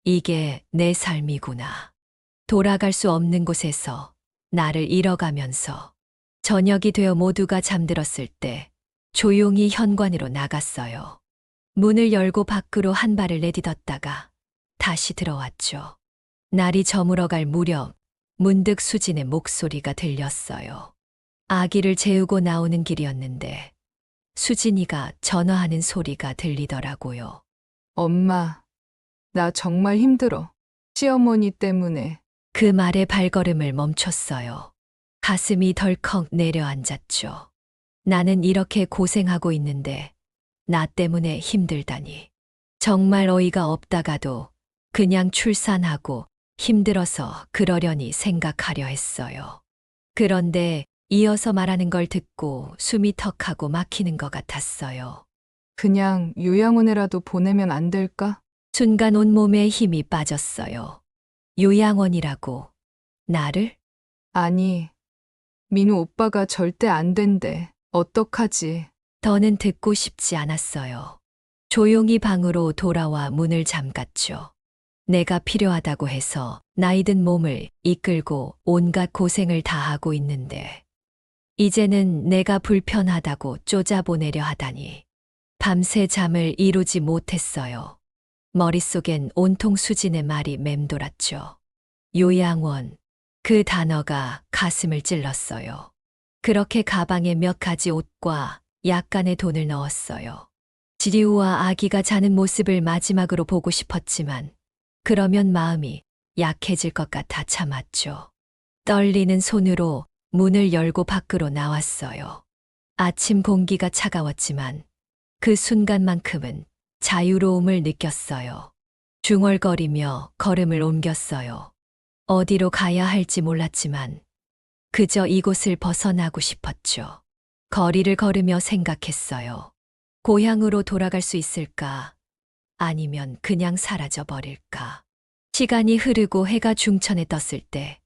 이게 내 삶이구나. 돌아갈 수 없는 곳에서 나를 잃어가면서 저녁이 되어 모두가 잠들었을 때 조용히 현관으로 나갔어요. 문을 열고 밖으로 한 발을 내딛었다가 다시 들어왔죠. 날이 저물어갈 무렵 문득 수진의 목소리가 들렸어요. 아기를 재우고 나오는 길이었는데 수진이가 전화하는 소리가 들리더라고요. 엄마, 나 정말 힘들어. 시어머니 때문에. 그 말에 발걸음을 멈췄어요. 가슴이 덜컥 내려앉았죠. 나는 이렇게 고생하고 있는데 나 때문에 힘들다니. 정말 어이가 없다가도 그냥 출산하고 힘들어서 그러려니 생각하려 했어요. 그런데 이어서 말하는 걸 듣고 숨이 턱하고 막히는 것 같았어요. 그냥 요양원에라도 보내면 안 될까? 순간 온몸에 힘이 빠졌어요. 요양원이라고 나를? 아니, 민우 오빠가 절대 안 된대. 어떡하지? 더는 듣고 싶지 않았어요. 조용히 방으로 돌아와 문을 잠갔죠. 내가 필요하다고 해서 나이든 몸을 이끌고 온갖 고생을 다하고 있는데 이제는 내가 불편하다고 쫓아보내려 하다니 밤새 잠을 이루지 못했어요. 머릿속엔 온통 수진의 말이 맴돌았죠. 요양원, 그 단어가 가슴을 찔렀어요. 그렇게 가방에 몇 가지 옷과 약간의 돈을 넣었어요. 지리우와 아기가 자는 모습을 마지막으로 보고 싶었지만 그러면 마음이 약해질 것 같아 참았죠. 떨리는 손으로 문을 열고 밖으로 나왔어요. 아침 공기가 차가웠지만 그 순간만큼은 자유로움을 느꼈어요. 중얼거리며 걸음을 옮겼어요. 어디로 가야 할지 몰랐지만 그저 이곳을 벗어나고 싶었죠. 거리를 걸으며 생각했어요. 고향으로 돌아갈 수 있을까? 아니면 그냥 사라져 버릴까? 시간이 흐르고 해가 중천에 떴을 때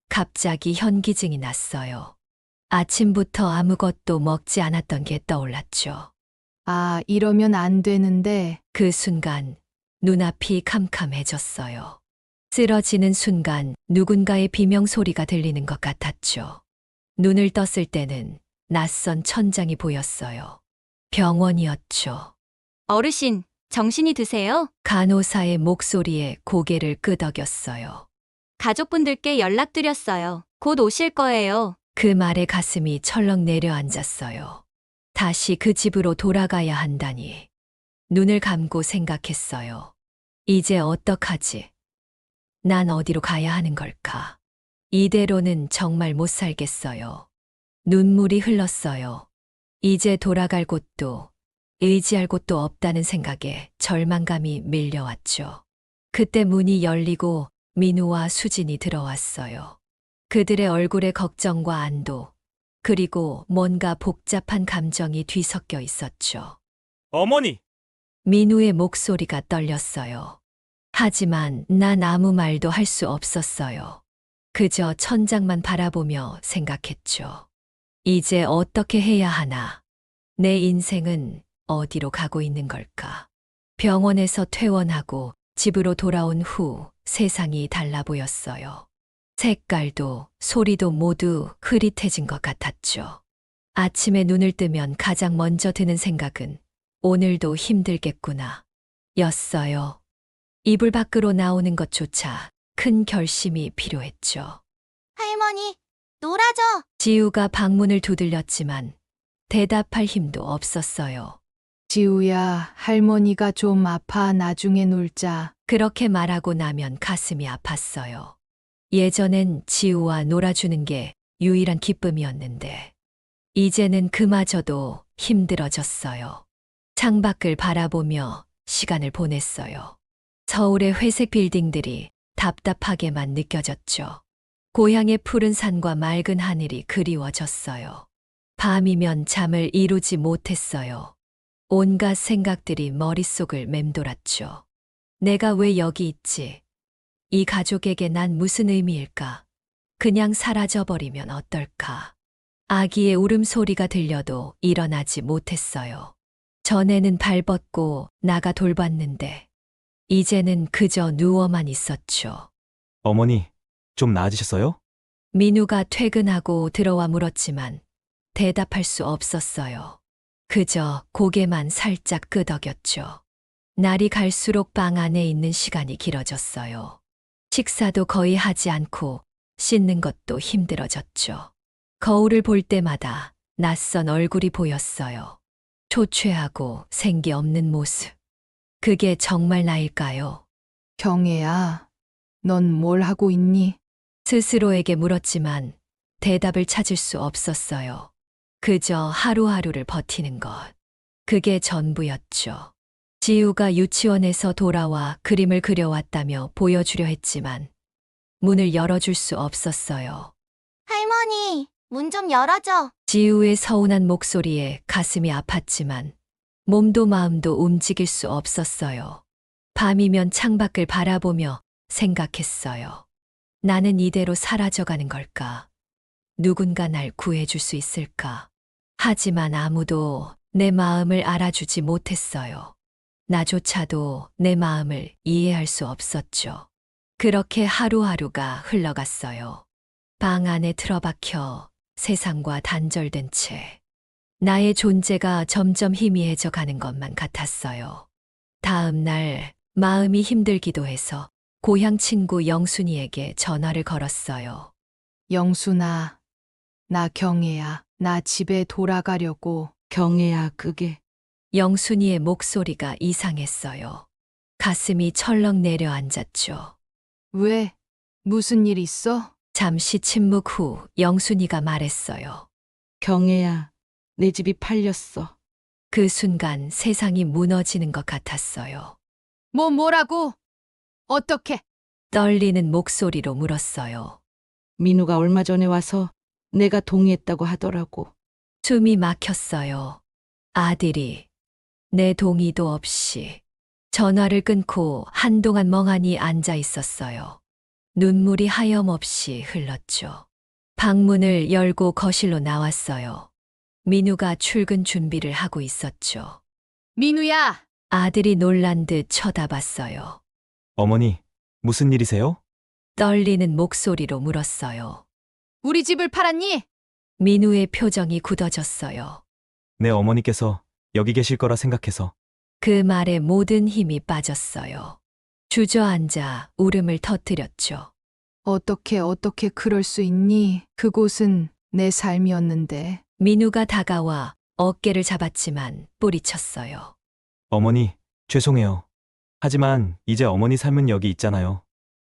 갑자기 현기증이 났어요. 아침부터 아무것도 먹지 않았던 게 떠올랐죠. 아, 이러면 안 되는데. 그 순간 눈앞이 캄캄해졌어요. 쓰러지는 순간 누군가의 비명소리가 들리는 것 같았죠. 눈을 떴을 때는 낯선 천장이 보였어요. 병원이었죠. 어르신, 정신이 드세요? 간호사의 목소리에 고개를 끄덕였어요. 가족분들께 연락드렸어요. 곧 오실 거예요. 그 말에 가슴이 철렁 내려앉았어요. 다시 그 집으로 돌아가야 한다니. 눈을 감고 생각했어요. 이제 어떡하지? 난 어디로 가야 하는 걸까? 이대로는 정말 못 살겠어요. 눈물이 흘렀어요. 이제 돌아갈 곳도 의지할 곳도 없다는 생각에 절망감이 밀려왔죠. 그때 문이 열리고 민우와 수진이 들어왔어요. 그들의 얼굴에 걱정과 안도, 그리고 뭔가 복잡한 감정이 뒤섞여 있었죠. 어머니! 민우의 목소리가 떨렸어요. 하지만 난 아무 말도 할 수 없었어요. 그저 천장만 바라보며 생각했죠. 이제 어떻게 해야 하나? 내 인생은 어디로 가고 있는 걸까? 병원에서 퇴원하고 집으로 돌아온 후 세상이 달라 보였어요. 색깔도 소리도 모두 흐릿해진 것 같았죠. 아침에 눈을 뜨면 가장 먼저 드는 생각은 오늘도 힘들겠구나 였어요. 이불 밖으로 나오는 것조차 큰 결심이 필요했죠. 할머니, 놀아줘. 지우가 방문을 두들렸지만 대답할 힘도 없었어요. 지우야, 할머니가 좀 아파. 나중에 놀자. 그렇게 말하고 나면 가슴이 아팠어요. 예전엔 지우와 놀아주는 게 유일한 기쁨이었는데 이제는 그마저도 힘들어졌어요. 창밖을 바라보며 시간을 보냈어요. 서울의 회색 빌딩들이 답답하게만 느껴졌죠. 고향의 푸른 산과 맑은 하늘이 그리워졌어요. 밤이면 잠을 이루지 못했어요. 온갖 생각들이 머릿속을 맴돌았죠. 내가 왜 여기 있지? 이 가족에게 난 무슨 의미일까? 그냥 사라져버리면 어떨까? 아기의 울음소리가 들려도 일어나지 못했어요. 전에는 발벗고 나가 돌봤는데 이제는 그저 누워만 있었죠. 어머니, 좀 나아지셨어요? 민우가 퇴근하고 들어와 물었지만 대답할 수 없었어요. 그저 고개만 살짝 끄덕였죠. 날이 갈수록 방 안에 있는 시간이 길어졌어요. 식사도 거의 하지 않고 씻는 것도 힘들어졌죠. 거울을 볼 때마다 낯선 얼굴이 보였어요. 초췌하고 생기 없는 모습. 그게 정말 나일까요? 경애야, 넌 뭘 하고 있니? 스스로에게 물었지만 대답을 찾을 수 없었어요. 그저 하루하루를 버티는 것. 그게 전부였죠. 지우가 유치원에서 돌아와 그림을 그려왔다며 보여주려 했지만 문을 열어줄 수 없었어요. 할머니, 문 좀 열어줘. 지우의 서운한 목소리에 가슴이 아팠지만 몸도 마음도 움직일 수 없었어요. 밤이면 창밖을 바라보며 생각했어요. 나는 이대로 사라져가는 걸까? 누군가 날 구해줄 수 있을까? 하지만 아무도 내 마음을 알아주지 못했어요. 나조차도 내 마음을 이해할 수 없었죠. 그렇게 하루하루가 흘러갔어요. 방 안에 틀어박혀 세상과 단절된 채 나의 존재가 점점 희미해져 가는 것만 같았어요. 다음 날 마음이 힘들기도 해서 고향 친구 영순이에게 전화를 걸었어요. 영순아, 나 경혜야. 나 집에 돌아가려고. 경혜야, 그게. 영순이의 목소리가 이상했어요. 가슴이 철렁 내려앉았죠. 왜? 무슨 일 있어? 잠시 침묵 후 영순이가 말했어요. 경혜야, 내 집이 팔렸어. 그 순간 세상이 무너지는 것 같았어요. 뭐라고? 어떻게? 떨리는 목소리로 물었어요. 민우가 얼마 전에 와서 내가 동의했다고 하더라고. 숨이 막혔어요. 아들이 내 동의도 없이 전화를 끊고 한동안 멍하니 앉아 있었어요. 눈물이 하염없이 흘렀죠. 방문을 열고 거실로 나왔어요. 민우가 출근 준비를 하고 있었죠. 민우야! 아들이 놀란 듯 쳐다봤어요. 어머니, 무슨 일이세요? 떨리는 목소리로 물었어요. 우리 집을 팔았니? 민우의 표정이 굳어졌어요. 내 어머니께서 여기 계실 거라 생각해서. 그 말에 모든 힘이 빠졌어요. 주저앉아 울음을 터뜨렸죠. 어떻게 그럴 수 있니? 그곳은 내 삶이었는데. 민우가 다가와 어깨를 잡았지만 뿌리쳤어요. 어머니, 죄송해요. 하지만 이제 어머니 삶은 여기 있잖아요.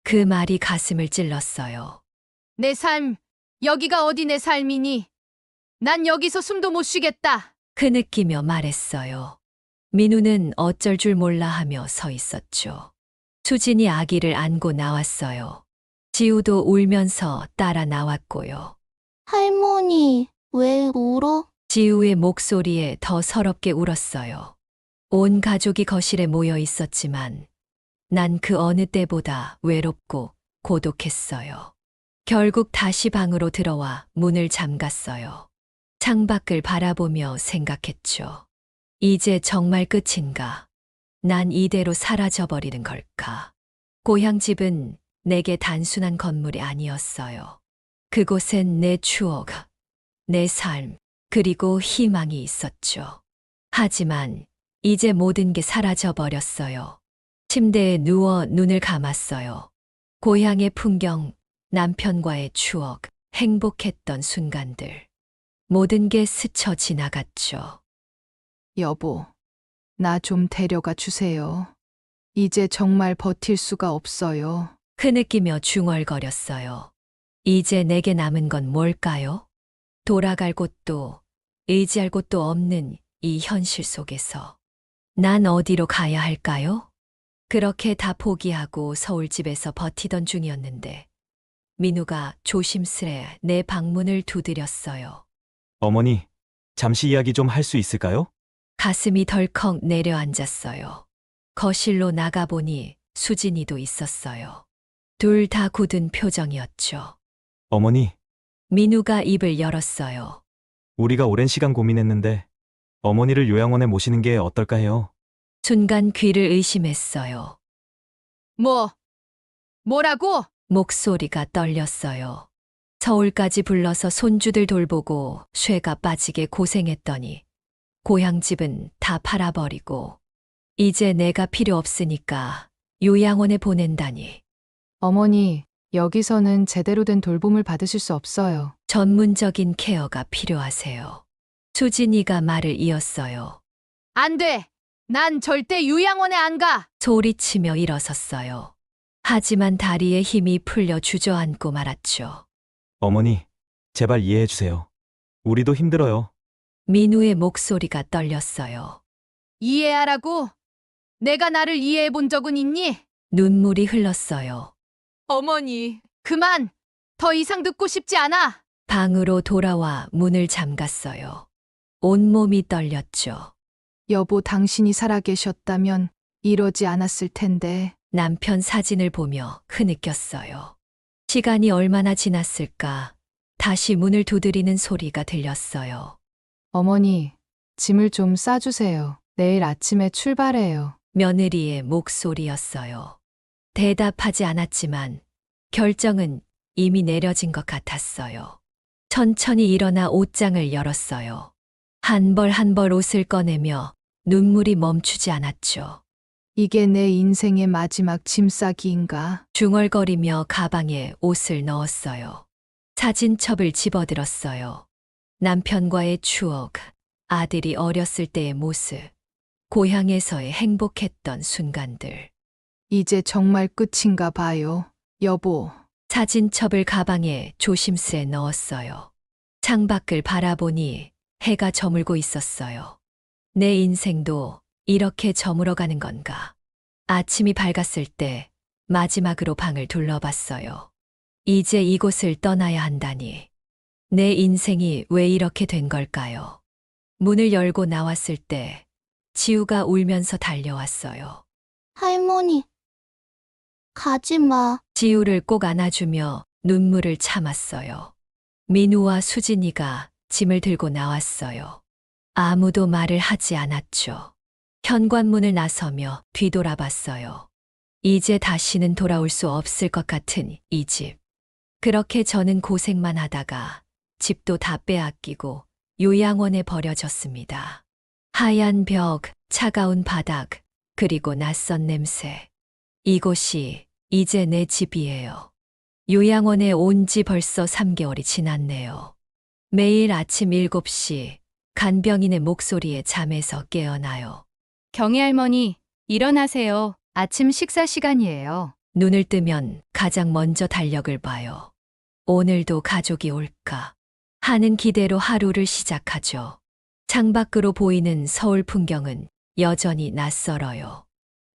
그 말이 가슴을 찔렀어요. 내 삶, 여기가 어디 내 삶이니? 난 여기서 숨도 못 쉬겠다. 흐느끼며 말했어요. 민우는 어쩔 줄 몰라 하며 서 있었죠. 수진이 아기를 안고 나왔어요. 지우도 울면서 따라 나왔고요. 할머니, 왜 울어? 지우의 목소리에 더 서럽게 울었어요. 온 가족이 거실에 모여 있었지만 난 그 어느 때보다 외롭고 고독했어요. 결국 다시 방으로 들어와 문을 잠갔어요. 창밖을 바라보며 생각했죠. 이제 정말 끝인가? 난 이대로 사라져버리는 걸까? 고향집은 내게 단순한 건물이 아니었어요. 그곳엔 내 추억, 내 삶, 그리고 희망이 있었죠. 하지만 이제 모든 게 사라져버렸어요. 침대에 누워 눈을 감았어요. 고향의 풍경, 남편과의 추억, 행복했던 순간들. 모든 게 스쳐 지나갔죠. 여보, 나 좀 데려가 주세요. 이제 정말 버틸 수가 없어요. 흐느끼며 중얼거렸어요. 이제 내게 남은 건 뭘까요? 돌아갈 곳도 의지할 곳도 없는 이 현실 속에서 난 어디로 가야 할까요? 그렇게 다 포기하고 서울집에서 버티던 중이었는데 민우가 조심스레 내 방문을 두드렸어요. 어머니, 잠시 이야기 좀 할 수 있을까요? 가슴이 덜컥 내려앉았어요. 거실로 나가보니 수진이도 있었어요. 둘 다 굳은 표정이었죠. 어머니, 민우가 입을 열었어요. 우리가 오랜 시간 고민했는데 어머니를 요양원에 모시는 게 어떨까 해요. 순간 귀를 의심했어요. 뭐라고? 목소리가 떨렸어요. 서울까지 불러서 손주들 돌보고 쇠가 빠지게 고생했더니 고향집은 다 팔아버리고 이제 내가 필요 없으니까 요양원에 보낸다니. 어머니, 여기서는 제대로 된 돌봄을 받으실 수 없어요. 전문적인 케어가 필요하세요. 수진이가 말을 이었어요. 안 돼! 난 절대 요양원에 안 가! 소리치며 일어섰어요. 하지만 다리에 힘이 풀려 주저앉고 말았죠. 어머니, 제발 이해해 주세요. 우리도 힘들어요. 민우의 목소리가 떨렸어요. 이해하라고? 내가 나를 이해해 본 적은 있니? 눈물이 흘렀어요. 어머니, 그만! 더 이상 듣고 싶지 않아! 방으로 돌아와 문을 잠갔어요. 온몸이 떨렸죠. 여보, 당신이 살아계셨다면 이러지 않았을 텐데. 남편 사진을 보며 흐느꼈어요. 시간이 얼마나 지났을까? 다시 문을 두드리는 소리가 들렸어요. 어머니, 짐을 좀 싸주세요. 내일 아침에 출발해요. 며느리의 목소리였어요. 대답하지 않았지만 결정은 이미 내려진 것 같았어요. 천천히 일어나 옷장을 열었어요. 한 벌 한 벌 옷을 꺼내며 눈물이 멈추지 않았죠. 이게 내 인생의 마지막 짐싸기인가? 중얼거리며 가방에 옷을 넣었어요. 사진첩을 집어들었어요. 남편과의 추억, 아들이 어렸을 때의 모습, 고향에서의 행복했던 순간들. 이제 정말 끝인가 봐요. 여보, 사진첩을 가방에 조심스레 넣었어요. 창밖을 바라보니 해가 저물고 있었어요. 내 인생도 이렇게 저물어가는 건가? 아침이 밝았을 때 마지막으로 방을 둘러봤어요. 이제 이곳을 떠나야 한다니. 내 인생이 왜 이렇게 된 걸까요? 문을 열고 나왔을 때 지우가 울면서 달려왔어요. 할머니, 가지 마. 지우를 꼭 안아주며 눈물을 참았어요. 민우와 수진이가 짐을 들고 나왔어요. 아무도 말을 하지 않았죠. 현관문을 나서며 뒤돌아봤어요. 이제 다시는 돌아올 수 없을 것 같은 이 집. 그렇게 저는 고생만 하다가 집도 다 빼앗기고 요양원에 버려졌습니다. 하얀 벽, 차가운 바닥, 그리고 낯선 냄새. 이곳이 이제 내 집이에요. 요양원에 온 지 벌써 3개월이 지났네요. 매일 아침 7시 간병인의 목소리에 잠에서 깨어나요. 경혜 할머니, 일어나세요. 아침 식사 시간이에요. 눈을 뜨면 가장 먼저 달력을 봐요. 오늘도 가족이 올까 하는 기대로 하루를 시작하죠. 창밖으로 보이는 서울 풍경은 여전히 낯설어요.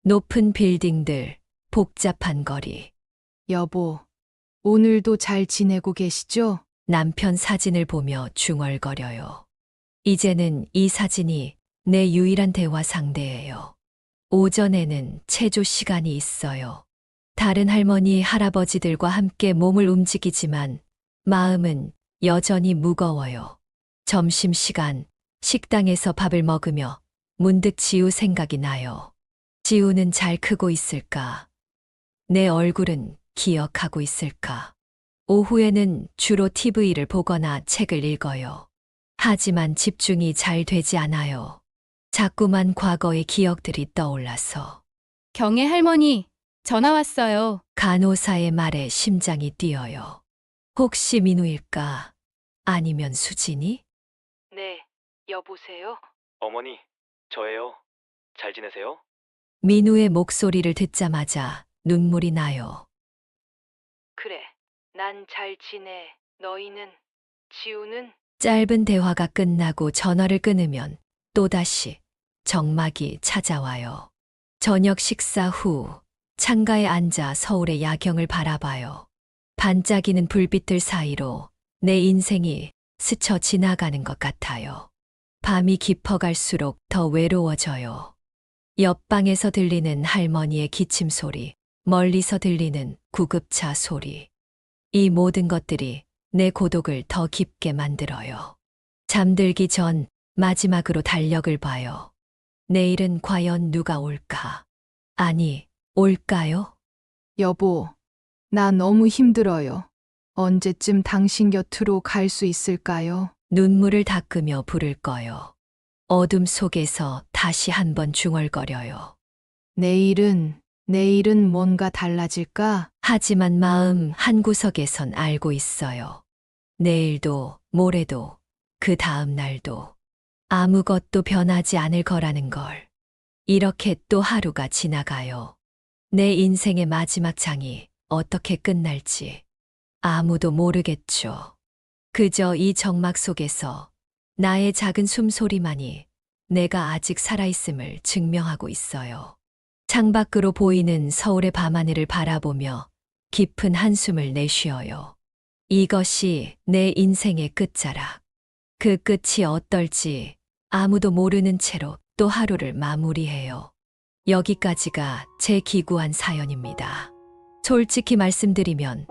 높은 빌딩들, 복잡한 거리. 여보, 오늘도 잘 지내고 계시죠? 남편 사진을 보며 중얼거려요. 이제는 이 사진이 내 유일한 대화 상대예요. 오전에는 체조 시간이 있어요. 다른 할머니, 할아버지들과 함께 몸을 움직이지만 마음은 여전히 무거워요. 점심시간 식당에서 밥을 먹으며 문득 지우 생각이 나요. 지우는 잘 크고 있을까? 내 얼굴은 기억하고 있을까? 오후에는 주로 TV를 보거나 책을 읽어요. 하지만 집중이 잘 되지 않아요. 자꾸만 과거의 기억들이 떠올라서. 경혜 할머니, 전화 왔어요. 간호사의 말에 심장이 뛰어요. 혹시 민우일까? 아니면 수진이? 네, 여보세요? 어머니, 저예요. 잘 지내세요? 민우의 목소리를 듣자마자 눈물이 나요. 그래, 난 잘 지내. 너희는? 지우는? 짧은 대화가 끝나고 전화를 끊으면 또다시 정막이 찾아와요. 저녁 식사 후 창가에 앉아 서울의 야경을 바라봐요. 반짝이는 불빛들 사이로 내 인생이 스쳐 지나가는 것 같아요. 밤이 깊어갈수록 더 외로워져요. 옆방에서 들리는 할머니의 기침 소리, 멀리서 들리는 구급차 소리. 이 모든 것들이 내 고독을 더 깊게 만들어요. 잠들기 전 마지막으로 달력을 봐요. 내일은 과연 누가 올까? 아니, 올까요? 여보, 나 너무 힘들어요. 언제쯤 당신 곁으로 갈 수 있을까요? 눈물을 닦으며 불을 꺼요. 어둠 속에서 다시 한번 중얼거려요. 내일은 뭔가 달라질까? 하지만 마음 한구석에선 알고 있어요. 내일도, 모레도, 그 다음 날도 아무것도 변하지 않을 거라는 걸. 이렇게 또 하루가 지나가요. 내 인생의 마지막 장이 어떻게 끝날지 아무도 모르겠죠. 그저 이 정막 속에서 나의 작은 숨소리만이 내가 아직 살아있음을 증명하고 있어요. 창밖으로 보이는 서울의 밤하늘을 바라보며 깊은 한숨을 내쉬어요. 이것이 내 인생의 끝자락. 그 끝이 어떨지 아무도 모르는 채로 또 하루를 마무리해요. 여기까지가 제 기구한 사연입니다. 솔직히 말씀드리면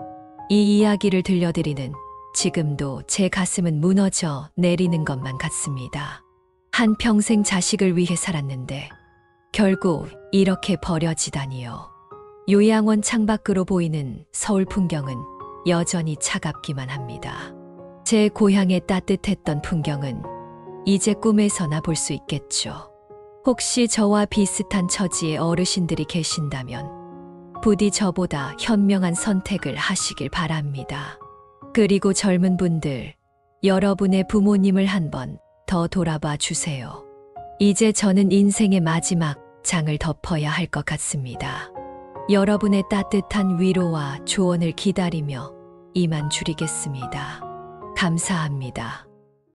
이 이야기를 들려드리는 지금도 제 가슴은 무너져 내리는 것만 같습니다. 한평생 자식을 위해 살았는데 결국 이렇게 버려지다니요. 요양원 창밖으로 보이는 서울 풍경은 여전히 차갑기만 합니다. 제 고향의 따뜻했던 풍경은 이제 꿈에서나 볼 수 있겠죠. 혹시 저와 비슷한 처지의 어르신들이 계신다면 부디 저보다 현명한 선택을 하시길 바랍니다. 그리고 젊은 분들, 여러분의 부모님을 한번 더 돌아봐 주세요. 이제 저는 인생의 마지막 장을 덮어야 할 것 같습니다. 여러분의 따뜻한 위로와 조언을 기다리며 이만 줄이겠습니다. 감사합니다.